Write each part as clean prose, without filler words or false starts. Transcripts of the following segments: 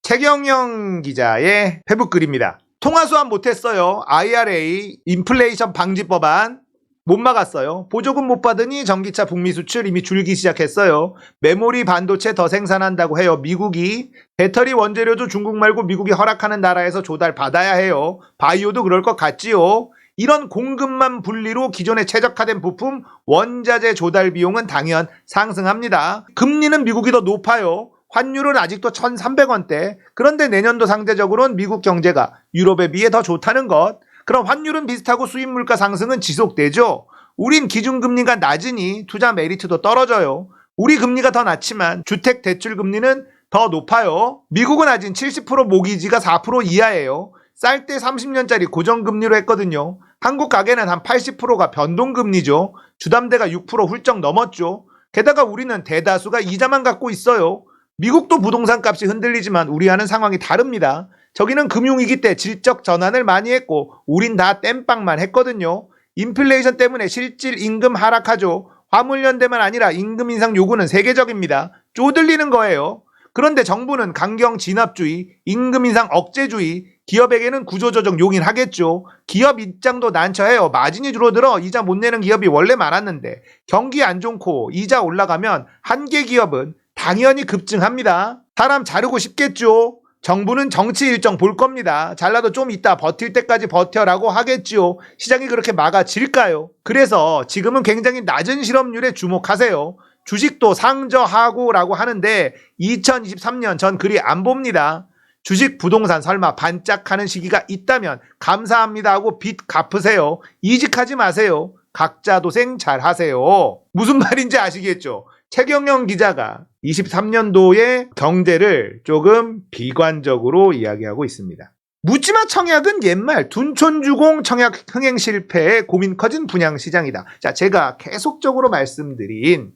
최경영 기자의 페북 글입니다. 통화 수합 못했어요. IRA 인플레이션 방지법안 못 막았어요. 보조금 못 받으니 전기차 북미 수출 이미 줄기 시작했어요. 메모리 반도체 더 생산한다고 해요. 미국이 배터리 원재료도 중국 말고 미국이 허락하는 나라에서 조달 받아야 해요. 바이오도 그럴 것 같지요. 이런 공급망 분리로 기존에 최적화된 부품 원자재 조달 비용은 당연 상승합니다. 금리는 미국이 더 높아요. 환율은 아직도 1,300원대. 그런데 내년도 상대적으로는 미국 경제가 유럽에 비해 더 좋다는 것. 그럼 환율은 비슷하고 수입 물가 상승은 지속되죠. 우린 기준금리가 낮으니 투자 메리트도 떨어져요. 우리 금리가 더 낮지만 주택 대출 금리는 더 높아요. 미국은 아직 70% 모기지가 4% 이하예요. 쌀 때 30년짜리 고정금리로 했거든요. 한국 가게는 한 80%가 변동금리죠. 주담대가 6% 훌쩍 넘었죠. 게다가 우리는 대다수가 이자만 갖고 있어요. 미국도 부동산 값이 흔들리지만 우리와는 상황이 다릅니다. 저기는 금융위기 때 질적 전환을 많이 했고 우린 다 땜빵만 했거든요. 인플레이션 때문에 실질 임금 하락하죠. 화물연대만 아니라 임금 인상 요구는 세계적입니다. 쪼들리는 거예요. 그런데 정부는 강경 진압주의, 임금 인상 억제주의, 기업에게는 구조조정 용인하겠죠. 기업 입장도 난처해요. 마진이 줄어들어 이자 못 내는 기업이 원래 많았는데 경기 안 좋고 이자 올라가면 한계 기업은 당연히 급증합니다. 사람 자르고 싶겠죠. 정부는 정치 일정 볼 겁니다. 잘라도 좀 이따 버틸 때까지 버텨라고 하겠지요. 시장이 그렇게 막아질까요? 그래서 지금은 굉장히 낮은 실업률에 주목하세요. 주식도 상저하고라고 하는데 2023년 전 그리 안 봅니다. 주식 부동산 설마 반짝하는 시기가 있다면 감사합니다 하고 빚 갚으세요. 이직하지 마세요. 각자 도생 잘 하세요. 무슨 말인지 아시겠죠? 최경영 기자가 23년도의 경제를 조금 비관적으로 이야기하고 있습니다. 묻지마 청약은 옛말 둔촌주공 청약 흥행 실패에 고민 커진 분양시장이다. 자, 제가 계속적으로 말씀드린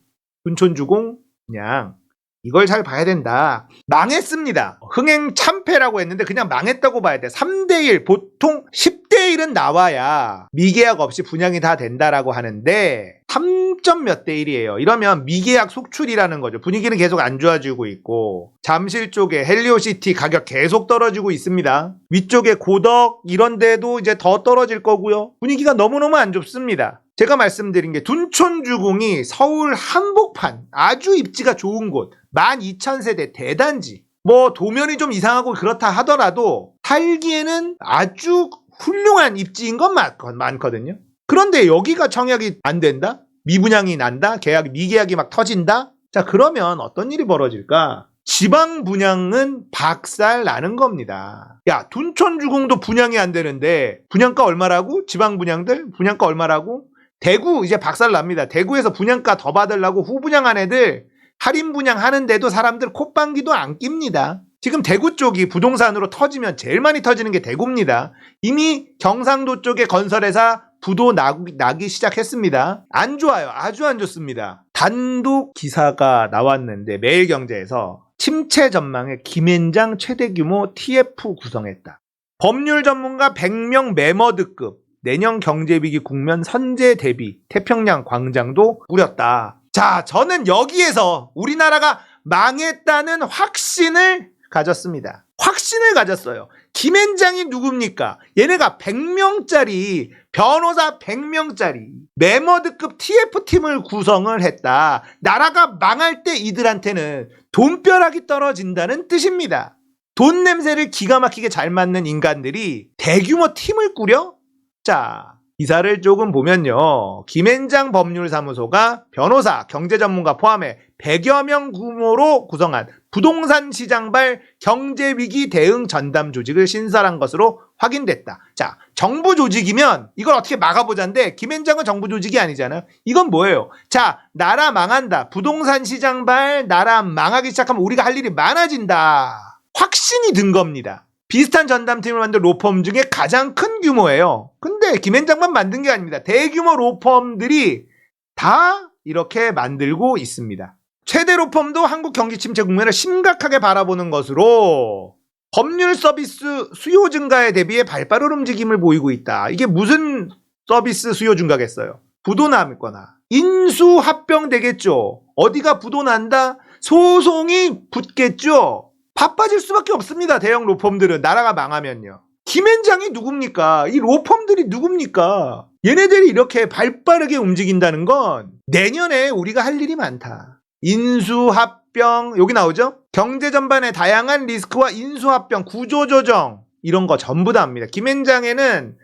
둔촌주공 분양 이걸 잘 봐야 된다. 망했습니다. 흥행 참패라고 했는데 그냥 망했다고 봐야 돼. 3대1 보통 10대1은 나와야 미계약 없이 분양이 다 된다라고 하는데 3점 몇 대 1이에요. 이러면 미계약 속출이라는 거죠. 분위기는 계속 안 좋아지고 있고 잠실 쪽에 헬리오시티 가격 계속 떨어지고 있습니다. 위쪽에 고덕 이런 데도 이제 더 떨어질 거고요. 분위기가 너무너무 안 좋습니다. 제가 말씀드린 게 둔촌주공이 서울 한복판 아주 입지가 좋은 곳 12,000세대 대단지 뭐 도면이 좀 이상하고 그렇다 하더라도 살기에는 아주 훌륭한 입지인 건 많거든요. 그런데 여기가 청약이 안 된다? 미분양이 난다? 미계약이 막 터진다? 자, 그러면 어떤 일이 벌어질까? 지방 분양은 박살 나는 겁니다. 야, 둔촌주공도 분양이 안 되는데 분양가 얼마라고? 지방 분양들? 분양가 얼마라고? 대구 이제 박살 납니다. 대구에서 분양가 더 받으려고 후분양한 애들 할인 분양하는데도 사람들 콧방귀도 안 낍니다. 지금 대구 쪽이 부동산으로 터지면 제일 많이 터지는 게 대구입니다. 이미 경상도 쪽의 건설회사 부도 나기 시작했습니다. 안 좋아요. 아주 안 좋습니다. 단독 기사가 나왔는데 매일경제에서 침체 전망에 김앤장 최대 규모 TF 구성했다. 법률 전문가 100명 매머드급 내년 경제위기 국면 선제 대비 태평양 광장도 꾸렸다. 자, 저는 여기에서 우리나라가 망했다는 확신을 가졌습니다. 확신을 가졌어요. 김앤장이 누굽니까? 얘네가 100명짜리 변호사 100명짜리 매머드급 TF팀을 구성을 했다. 나라가 망할 때 이들한테는 돈벼락이 떨어진다는 뜻입니다. 돈 냄새를 기가 막히게 잘 맡는 인간들이 대규모 팀을 꾸려? 자, 기사를 조금 보면요. 김앤장 법률사무소가 변호사, 경제전문가 포함해 100여 명 규모로 구성한 부동산 시장발 경제위기 대응 전담 조직을 신설한 것으로 확인됐다. 자, 정부 조직이면 이걸 어떻게 막아보자인데 김앤장은 정부 조직이 아니잖아요. 이건 뭐예요? 자, 나라 망한다. 부동산 시장발 나라 망하기 시작하면 우리가 할 일이 많아진다. 확신이 든 겁니다. 비슷한 전담팀을 만든 로펌 중에 가장 큰 규모예요. 근데 김앤장만 만든 게 아닙니다. 대규모 로펌들이 다 이렇게 만들고 있습니다. 최대 로펌도 한국 경기 침체 국면을 심각하게 바라보는 것으로 법률 서비스 수요 증가에 대비해 발빠른 움직임을 보이고 있다. 이게 무슨 서비스 수요 증가겠어요? 부도 남거나 인수 합병 되겠죠. 어디가 부도난다? 소송이 붙겠죠. 바빠질 수밖에 없습니다. 대형 로펌들은 나라가 망하면요. 김앤장이 누굽니까? 이 로펌들이 누굽니까? 얘네들이 이렇게 발빠르게 움직인다는 건 내년에 우리가 할 일이 많다. 인수합병 여기 나오죠? 경제 전반의 다양한 리스크와 인수합병, 구조조정 이런 거 전부 다 합니다. 김앤장에는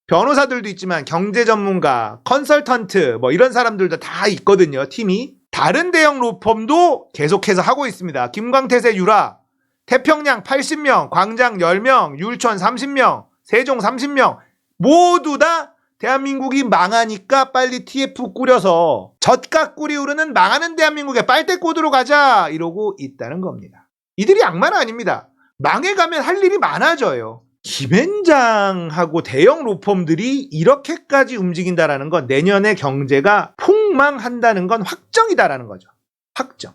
변호사들도 있지만 경제 전문가, 컨설턴트 뭐 이런 사람들도 다 있거든요. 팀이. 다른 대형 로펌도 계속해서 하고 있습니다. 김광태세 유라, 태평양 80명, 광장 10명, 율촌 30명, 세종 30명 모두 다 대한민국이 망하니까 빨리 TF 꾸려서 젖과 꿀이 오르는 망하는 대한민국에 빨대꽃으로 가자 이러고 있다는 겁니다. 이들이 악마는 아닙니다. 망해가면 할 일이 많아져요. 김앤장하고 대형 로펌들이 이렇게까지 움직인다는 건 내년에 경제가 폭망한다는 건 확정이다라는 거죠. 확정.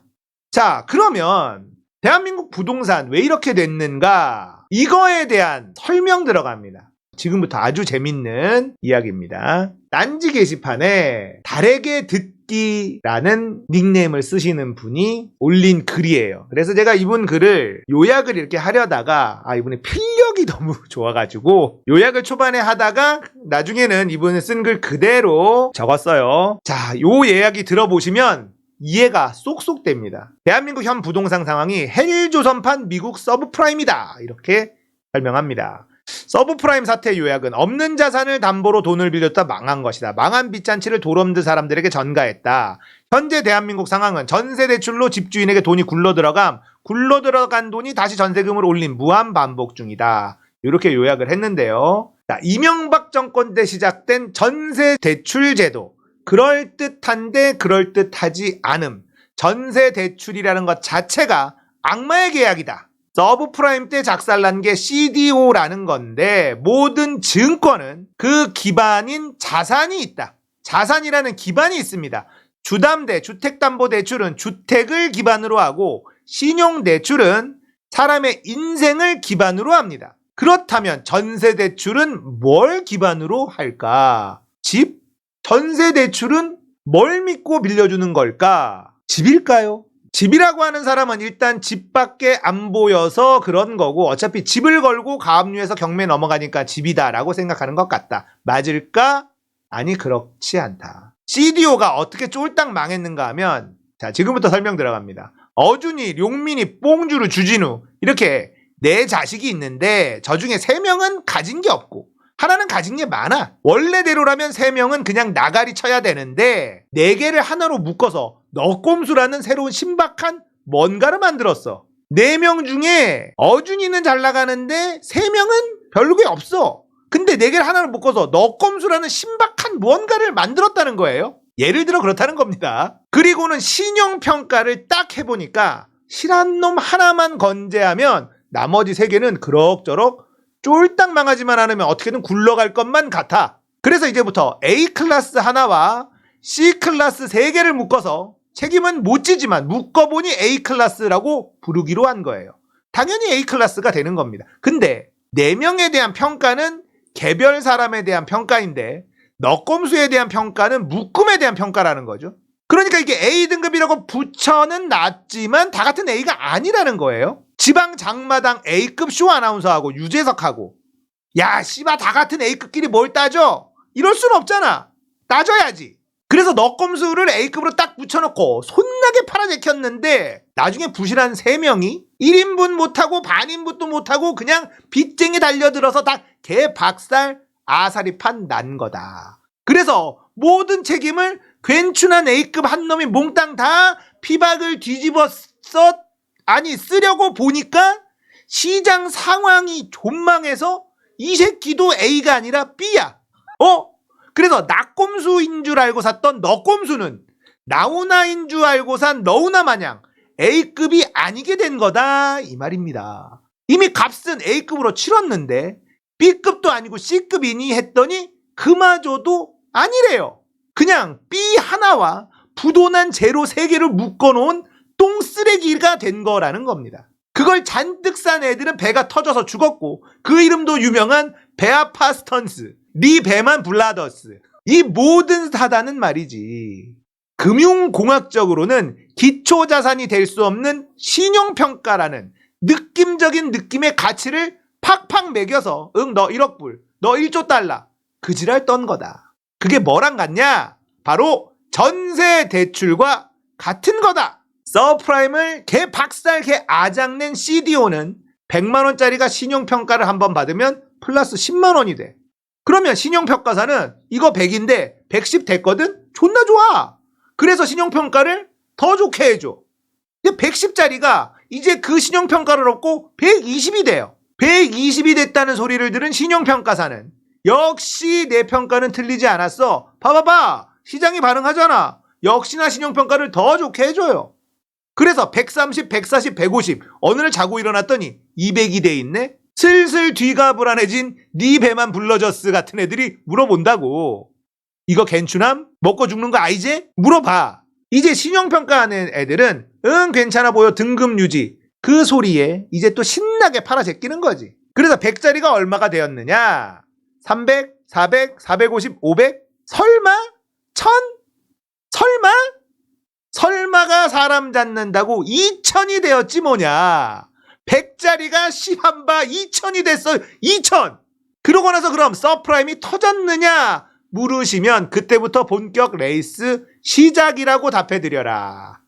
자, 그러면 대한민국 부동산 왜 이렇게 됐는가? 이거에 대한 설명 들어갑니다. 지금부터 아주 재밌는 이야기입니다. 딴지 게시판에 달에게 듣기라는 닉네임을 쓰시는 분이 올린 글이에요. 그래서 제가 이분 글을 요약을 이렇게 하려다가 이분의 필력이 너무 좋아가지고 요약을 초반에 하다가 나중에는 이분이 쓴 글 그대로 적었어요. 자, 요 이야기 들어보시면 이해가 쏙쏙 됩니다. 대한민국 현 부동산 상황이 헬조선판 미국 서브프라임이다. 이렇게 설명합니다. 서브프라임 사태 요약은 없는 자산을 담보로 돈을 빌렸다 망한 것이다. 망한 빚잔치를 돌없는 사람들에게 전가했다. 현재 대한민국 상황은 전세 대출로 집주인에게 돈이 굴러들어간 돈이 다시 전세금을 올린 무한 반복 중이다. 이렇게 요약을 했는데요. 자, 이명박 정권 때 시작된 전세 대출 제도. 그럴듯한데 그럴듯하지 않음. 전세 대출이라는 것 자체가 악마의 계약이다. 서브프라임 때 작살난 게 CDO라는 건데 모든 증권은 그 기반인 자산이 있다. 자산이라는 기반이 있습니다. 주담대, 주택담보대출은 주택을 기반으로 하고 신용대출은 사람의 인생을 기반으로 합니다. 그렇다면 전세대출은 뭘 기반으로 할까? 집? 전세대출은 뭘 믿고 빌려주는 걸까? 집일까요? 집이라고 하는 사람은 일단 집밖에 안 보여서 그런 거고 어차피 집을 걸고 가압류에서 경매 넘어가니까 집이다라고 생각하는 것 같다. 맞을까? 아니 그렇지 않다. CDO가 어떻게 쫄딱 망했는가 하면 자 지금부터 설명 들어갑니다. 어준이, 룡민이, 뽕주루, 주진우 이렇게 4자식이 있는데 저 중에 3명은 가진 게 없고 하나는 가진 게 많아. 원래대로라면 3명은 그냥 나가리 쳐야 되는데 4개를 하나로 묶어서 너꼼수라는 새로운 신박한 뭔가를 만들었어. 4명 중에 어준이는 잘 나가는데 3명은 별로게 없어. 근데 4개를 하나로 묶어서 너꼼수라는 신박한 무언가를 만들었다는 거예요. 예를 들어 그렇다는 겁니다. 그리고는 신용평가를 딱 해보니까 실한 놈 하나만 건재하면 나머지 3개는 그럭저럭 쫄딱 망하지만 않으면 어떻게든 굴러갈 것만 같아. 그래서 이제부터 A클래스 하나와 C클래스 3개를 묶어서 책임은 못 지지만 묶어보니 A클래스라고 부르기로 한 거예요. 당연히 A클래스가 되는 겁니다. 근데 4명에 대한 평가는 개별 사람에 대한 평가인데 너꼼수에 대한 평가는 묶음에 대한 평가라는 거죠. 그러니까 이게 A등급이라고 붙여는 놨지만 다 같은 A가 아니라는 거예요. 지방 장마당 A급 쇼 아나운서하고 유재석하고 야 씨발 다 같은 A급끼리 뭘 따져? 이럴 순 없잖아. 따져야지. 그래서 너꼼수를 A급으로 딱 붙여놓고 손나게 팔아제켰는데 나중에 부실한 3명이 1인분 못하고 반인분도 못하고 그냥 빚쟁이 달려들어서 다 개박살 아사리판 난 거다. 그래서 모든 책임을 괜춘한 A급 한 놈이 몽땅 다 피박을 쓰려고 보니까 시장 상황이 존망해서 이 새끼도 A가 아니라 B야. 그래서 나꼼수인 줄 알고 샀던 너꼼수는 나우나인 줄 알고 산 너우나 마냥 A급이 아니게 된 거다 이 말입니다. 이미 값은 A급으로 치렀는데 B급도 아니고 C급이니 했더니 그마저도 아니래요. 그냥 B 하나와 부도난 제로 3개를 묶어놓은 똥쓰레기가 된 거라는 겁니다. 그걸 잔뜩 싼 애들은 배가 터져서 죽었고 그 이름도 유명한 베아파스턴스, 리 베만 블라더스 이 모든 사단은 말이지 금융공학적으로는 기초자산이 될 수 없는 신용평가라는 느낌적인 느낌의 가치를 팍팍 매겨서 너 1억 불, 너 1조 달러 그 지랄 떤 거다. 그게 뭐랑 같냐? 바로 전세 대출과 같은 거다. 서프라임을 개 박살 개 아작낸 CDO는 100만 원짜리가 신용평가를 한번 받으면 플러스 10만 원이 돼. 그러면 신용평가사는 이거 100인데 110 됐거든? 존나 좋아. 그래서 신용평가를 더 좋게 해줘. 근데 110짜리가 이제 그 신용평가를 얻고 120이 돼요. 120이 됐다는 소리를 들은 신용평가사는 역시 내 평가는 틀리지 않았어. 봐봐봐. 시장이 반응하잖아. 역시나 신용평가를 더 좋게 해줘요. 그래서 130, 140, 150 어느 날 자고 일어났더니 200이 돼 있네. 슬슬 뒤가 불안해진 네 배만 불러줬스 같은 애들이 물어본다고. 이거 괜추남? 먹고 죽는 거 아니지? 물어봐. 이제 신용평가하는 애들은 응 괜찮아 보여 등급 유지 그 소리에 이제 또 신나게 팔아 제끼는 거지. 그래서 100짜리가 얼마가 되었느냐? 300, 400, 450, 500? 설마? 1000? 설마? 설마가 사람 잡는다고 2000이 되었지 뭐냐. 100짜리가 시한바 2000이 됐어. 2000! 그러고 나서 그럼 서프라임이 터졌느냐 물으시면 그때부터 본격 레이스 시작이라고 답해드려라.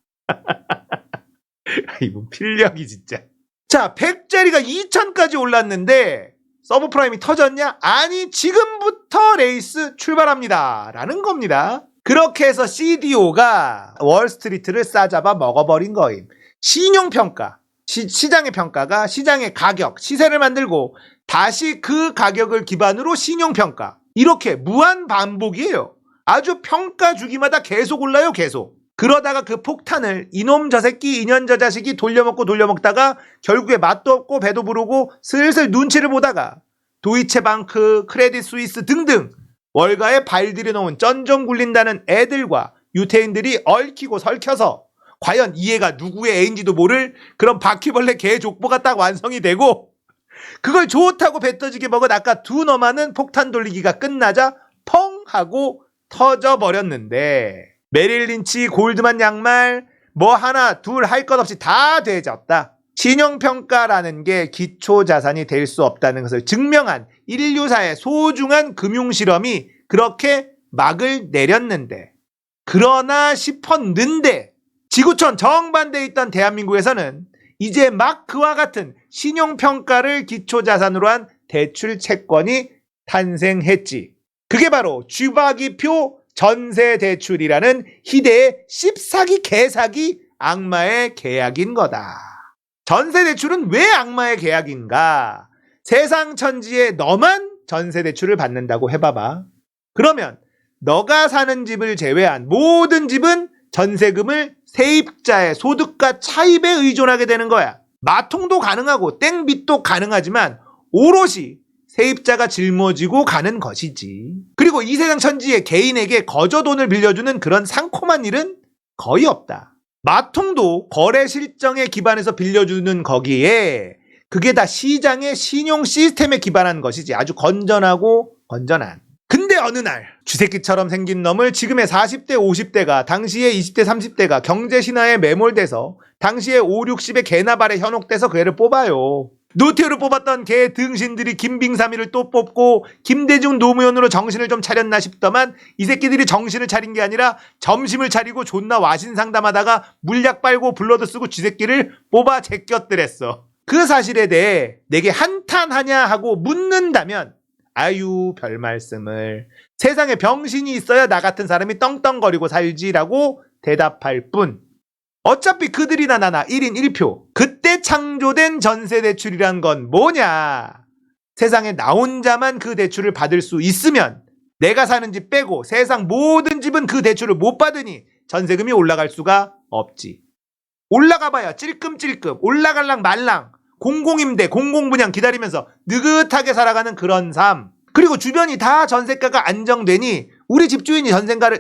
이분 필력이 진짜. 자, 100짜리가 2000까지 올랐는데 서브프라임이 터졌냐? 아니, 지금부터 레이스 출발합니다 라는 겁니다. 그렇게 해서 CDO가 월스트리트를 싸잡아 먹어버린 거임. 신용평가, 시장의 평가가 시장의 가격, 시세를 만들고 다시 그 가격을 기반으로 신용평가. 이렇게 무한 반복이에요. 아주 평가 주기마다 계속 올라요, 계속. 그러다가 그 폭탄을 이놈 저 새끼 이년 저 자식이 돌려먹다가 결국에 맛도 없고 배도 부르고 슬슬 눈치를 보다가 도이체방크, 크레딧 스위스 등등 월가에 발들여 놓은 쩐좀 굴린다는 애들과 유태인들이 얽히고 설켜서 과연 이 애가 누구의 애인지도 모를 그런 바퀴벌레 개족보가 딱 완성이 되고 그걸 좋다고 배 떠지게 먹은 아까 두 놈아는 폭탄 돌리기가 끝나자 펑 하고 터져버렸는데 메릴 린치, 골드만 양말 뭐 하나 둘 할 것 없이 다 되졌다. 신용평가라는 게 기초자산이 될 수 없다는 것을 증명한 인류사의 소중한 금융실험이 그렇게 막을 내렸는데 그러나 싶었는데 지구촌 정반대에 있던 대한민국에서는 이제 막 그와 같은 신용평가를 기초자산으로 한 대출 채권이 탄생했지. 그게 바로 쥐박이표 전세대출이라는 희대의 씹사기 개사기 악마의 계약인 거다. 전세대출은 왜 악마의 계약인가? 세상 천지에 너만 전세대출을 받는다고 해봐봐. 그러면 너가 사는 집을 제외한 모든 집은 전세금을 세입자의 소득과 차입에 의존하게 되는 거야. 마통도 가능하고 땡빚도 가능하지만 오롯이 세입자가 짊어지고 가는 것이지. 그리고 이 세상 천지에 개인에게 거저돈을 빌려주는 그런 상콤한 일은 거의 없다. 마통도 거래 실정에 기반해서 빌려주는 거기에 그게 다 시장의 신용 시스템에 기반한 것이지. 아주 건전하고 건전한. 근데 어느 날 쥐새끼처럼 생긴 놈을 지금의 40대 50대가 당시의 20대 30대가 경제신화에 매몰돼서 당시의 5, 60의 개나발에 현혹돼서 그 애를 뽑아요. 노태우를 뽑았던 개 등신들이 김빙삼이를 또 뽑고 김대중 노무현으로 정신을 좀 차렸나 싶더만 이 새끼들이 정신을 차린 게 아니라 점심을 차리고 존나 와신상담하다가 물약 빨고 블러드 쓰고 쥐새끼를 뽑아 제꼈더랬어. 그 사실에 대해 내게 한탄하냐 하고 묻는다면 아유 별 말씀을. 세상에 병신이 있어야 나 같은 사람이 떵떵거리고 살지라고 대답할 뿐. 어차피 그들이나 나나 1인 1표. 그때 창조된 전세대출이란 건 뭐냐? 세상에 나 혼자만 그 대출을 받을 수 있으면 내가 사는 집 빼고 세상 모든 집은 그 대출을 못 받으니 전세금이 올라갈 수가 없지. 올라가봐야 찔끔찔끔 올라갈랑 말랑 공공임대 공공분양 기다리면서 느긋하게 살아가는 그런 삶. 그리고 주변이 다 전세가가 안정되니 우리 집주인이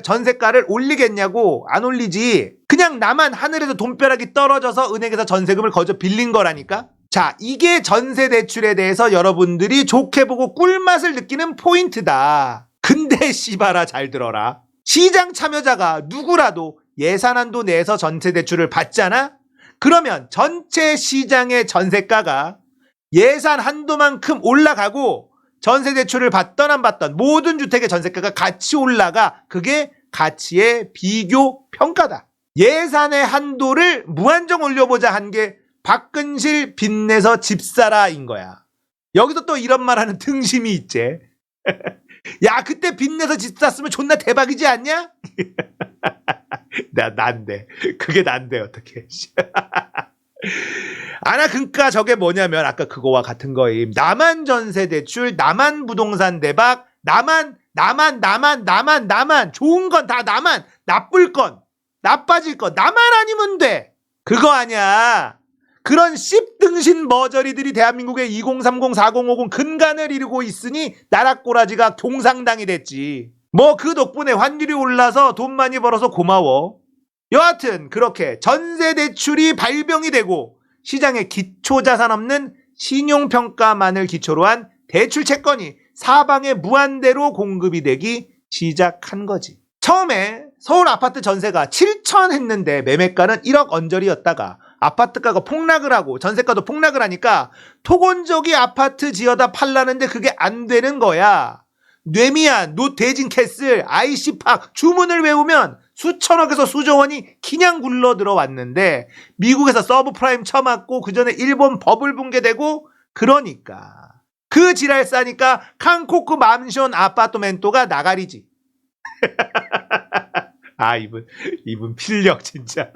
전세가를 올리겠냐고. 안 올리지. 그냥 나만 하늘에서 돈벼락이 떨어져서 은행에서 전세금을 거저 빌린 거라니까. 자, 이게 전세대출에 대해서 여러분들이 좋게 보고 꿀맛을 느끼는 포인트다. 근데 씨발아 잘 들어라. 시장 참여자가 누구라도 예산한도 내에서 전세대출을 받잖아? 그러면 전체 시장의 전세가가 예산 한도만큼 올라가고 전세대출을 받던 안 받던 모든 주택의 전세가가 같이 올라가. 그게 가치의 비교 평가다. 예산의 한도를 무한정 올려보자 한 게 박근실 빚내서 집 사라인 거야. 여기서 또 이런 말하는 등심이 있지. 야, 그때 빚내서 집 샀으면 존나 대박이지 않냐? 난데. 그게 난데 어떡해. 아나 그러니까 저게 뭐냐면 아까 그거와 같은 거임. 나만 전세대출, 나만 부동산 대박, 나만 좋은 건 다 나만, 나쁠 건, 나빠질 건 나만 아니면 돼. 그거 아니야. 그런 씹등신 머저리들이 대한민국의 2030, 4050 근간을 이루고 있으니 나라 꼬라지가 동상당이 됐지. 뭐 그 덕분에 환율이 올라서 돈 많이 벌어서 고마워. 여하튼 그렇게 전세대출이 발병이 되고 시장에 기초자산 없는 신용평가만을 기초로 한 대출 채권이 사방에 무한대로 공급이 되기 시작한 거지. 처음에 서울 아파트 전세가 7천 했는데 매매가는 1억 언저리였다가 아파트가가 폭락을 하고 전세가도 폭락을 하니까 토건적이 아파트 지어다 팔라는데 그게 안 되는 거야. 뇌미안, 노대진 캐슬, IC팍 주문을 외우면 수천억에서 수조 원이 그냥 굴러 들어왔는데 미국에서 서브프라임 쳐맞고 그 전에 일본 버블 붕괴되고 그러니까 그 지랄 싸니까 칸코크 만션 아파트멘토가 나가리지. 아 이분 필력 진짜.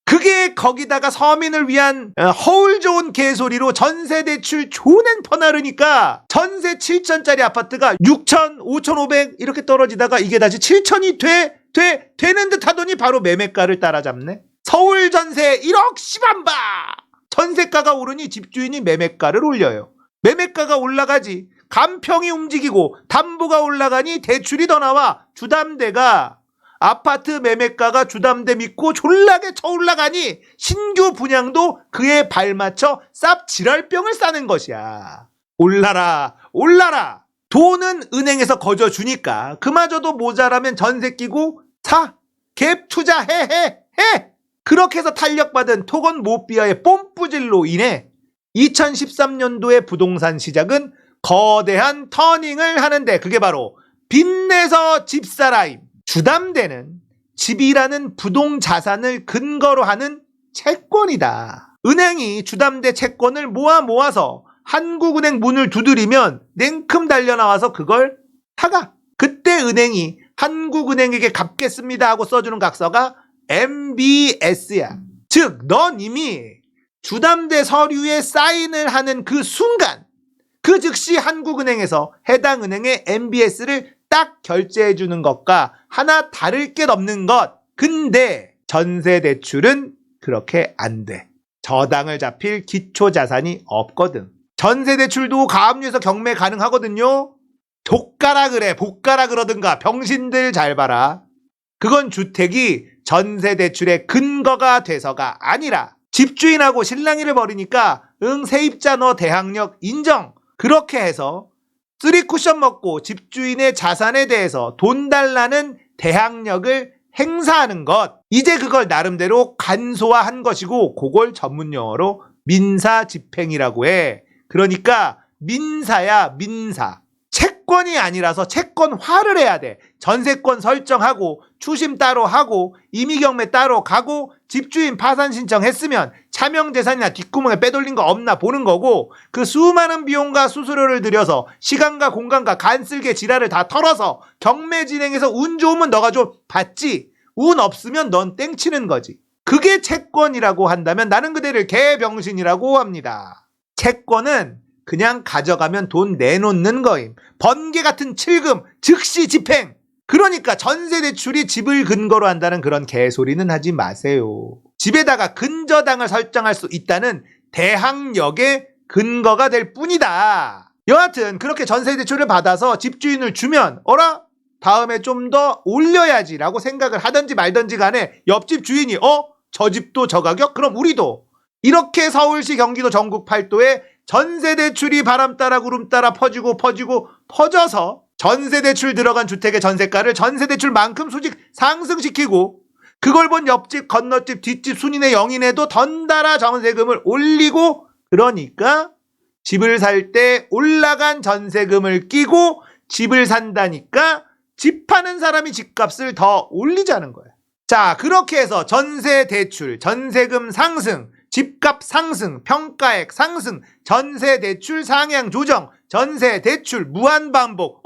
그게 거기다가 서민을 위한 허울 좋은 개소리로 전세대출 존엔 퍼나르니까 전세 7천짜리 아파트가 6천, 5,500 이렇게 떨어지다가 이게 다시 7천이 되는 듯 하더니 바로 매매가를 따라잡네. 서울 전세 1억 10만 바! 전세가가 오르니 집주인이 매매가를 올려요. 매매가가 올라가지. 간평이 움직이고 담보가 올라가니 대출이 더 나와. 주담대가 아파트 매매가가 주담대 믿고 졸라게 쳐올라가니 신규 분양도 그에 발맞춰 쌉 지랄병을 싸는 것이야. 올라라 올라라. 돈은 은행에서 거저주니까 그마저도 모자라면 전세 끼고 사. 갭 투자해. 그렇게 해서 탄력받은 토건 모피아의 뽐뿌질로 인해 2013년도의 부동산 시작은 거대한 터닝을 하는데 그게 바로 빚내서 집사라임. 주담대는 집이라는 부동자산을 근거로 하는 채권이다. 은행이 주담대 채권을 모아서 한국은행 문을 두드리면 냉큼 달려나와서 그걸 사가. 그때 은행이 한국은행에게 갚겠습니다 하고 써주는 각서가 MBS야. 즉, 넌 이미 주담대 서류에 사인을 하는 그 순간 그 즉시 한국은행에서 해당 은행의 MBS를 딱 결제해주는 것과 하나 다를 게 없는 것. 근데 전세대출은 그렇게 안 돼. 저당을 잡힐 기초자산이 없거든. 전세대출도 가압류에서 경매 가능하거든요. 족가라 그래 복가라 그러든가 병신들 잘 봐라. 그건 주택이 전세대출의 근거가 돼서가 아니라 집주인하고 실랑이를 벌이니까 세입자 너 대항력 인정. 그렇게 해서 쓰리 쿠션 먹고 집주인의 자산에 대해서 돈 달라는 대항력을 행사하는 것. 이제 그걸 나름대로 간소화한 것이고 그걸 전문 용어로 민사집행이라고 해. 그러니까 민사야 민사. 채권이 아니라서 채권화를 해야 돼. 전세권 설정하고 추심 따로 하고 임의경매 따로 가고 집주인 파산 신청했으면 차명재산이나 뒷구멍에 빼돌린 거 없나 보는 거고 그 수많은 비용과 수수료를 들여서 시간과 공간과 간쓸게 지랄을 다 털어서 경매 진행해서 운 좋으면 너가 좀 받지 운 없으면 넌 땡치는 거지. 그게 채권이라고 한다면 나는 그대를 개병신이라고 합니다. 채권은 그냥 가져가면 돈 내놓는 거임. 번개 같은 칠금, 즉시 집행. 그러니까 전세대출이 집을 근거로 한다는 그런 개소리는 하지 마세요. 집에다가 근저당을 설정할 수 있다는 대항력의 근거가 될 뿐이다. 여하튼 그렇게 전세대출을 받아서 집주인을 주면 어라? 다음에 좀 더 올려야지 라고 생각을 하든지 말든지 간에 옆집 주인이 저 집도 저 가격? 그럼 우리도. 이렇게 서울시 경기도 전국 팔도에 전세대출이 바람 따라 구름 따라 퍼져서 전세대출 들어간 주택의 전세가를 전세대출만큼 수직 상승시키고 그걸 본 옆집, 건너집, 뒷집, 순인의 영인에도 덩달아 전세금을 올리고 그러니까 집을 살 때 올라간 전세금을 끼고 집을 산다니까 집 파는 사람이 집값을 더 올리자는 거예요. 자, 그렇게 해서 전세대출, 전세금 상승, 집값 상승, 평가액 상승, 전세대출 상향 조정, 전세대출 무한반복.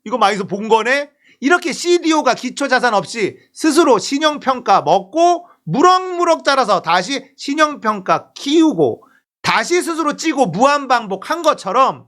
이거 많이서 본 거네? 이렇게 CDO가 기초자산 없이 스스로 신용평가 먹고 무럭무럭 자라서 다시 신용평가 키우고 다시 스스로 찌고 무한반복한 것처럼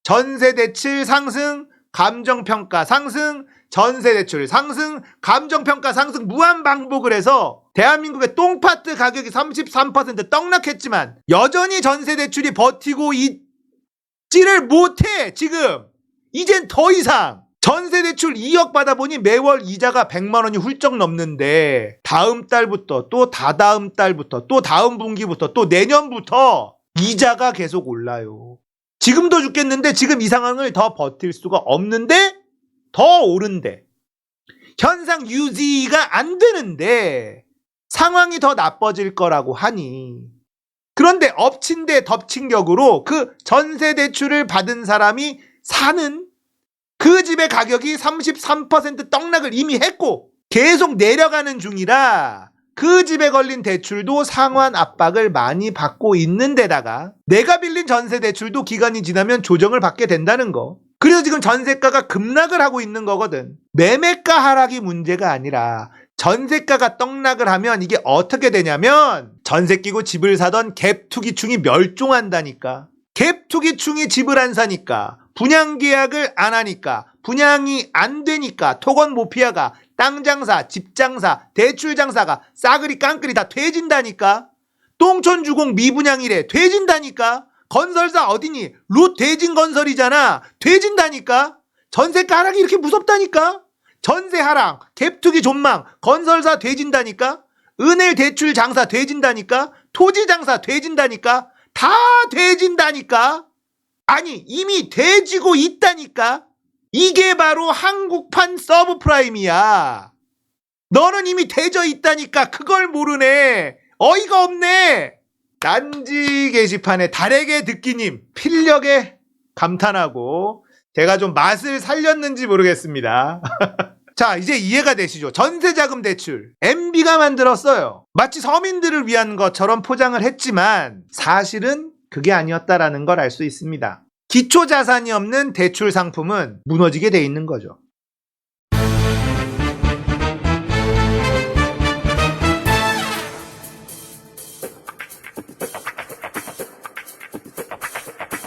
전세대출 상승, 감정평가 상승, 전세대출 상승, 감정평가 상승 무한반복을 해서 대한민국의 똥파트 가격이 33% 떡락했지만 여전히 전세대출이 버티고 있지를 못해. 지금 이젠 더 이상 전세대출 2억 받아보니 매월 이자가 100만 원이 훌쩍 넘는데 다음 달부터 또 다다음 달부터 또 다음 분기부터 또 내년부터 이자가 계속 올라요. 지금도 죽겠는데 지금 이 상황을 더 버틸 수가 없는데 더 오른대. 현상 유지가 안 되는데 상황이 더 나빠질 거라고 하니 그런데 엎친 데 덮친 격으로 그 전세대출을 받은 사람이 사는 그 집의 가격이 33% 떡락을 이미 했고 계속 내려가는 중이라 그 집에 걸린 대출도 상환 압박을 많이 받고 있는 데다가 내가 빌린 전세대출도 기간이 지나면 조정을 받게 된다는 거. 그래서 지금 전세가가 급락을 하고 있는 거거든. 매매가 하락이 문제가 아니라 전세가가 떡락을 하면 이게 어떻게 되냐면 전세 끼고 집을 사던 갭투기충이 멸종한다니까. 갭투기충이 집을 안 사니까 분양계약을 안 하니까 분양이 안 되니까 토건모피아가 땅장사, 집장사, 대출장사가 싸그리 깡그리 다 돼진다니까. 똥촌주공 미분양이래 돼진다니까. 건설사 어디니? 롯대진건설이잖아. 돼진다니까. 전세가 하락이 이렇게 무섭다니까. 전세 하락, 갭투기 존망, 건설사 돼진다니까. 은행 대출 장사 돼진다니까. 토지 장사 돼진다니까. 다 돼진다니까. 아니 이미 돼지고 있다니까. 이게 바로 한국판 서브프라임이야. 너는 이미 돼져 있다니까. 그걸 모르네. 어이가 없네. 딴지 게시판에 달에게 듣기님 필력에 감탄하고 제가 좀 맛을 살렸는지 모르겠습니다. 자, 이제 이해가 되시죠? 전세자금 대출 MB가 만들었어요. 마치 서민들을 위한 것처럼 포장을 했지만 사실은 그게 아니었다라는 걸 알 수 있습니다. 기초자산이 없는 대출 상품은 무너지게 돼 있는 거죠.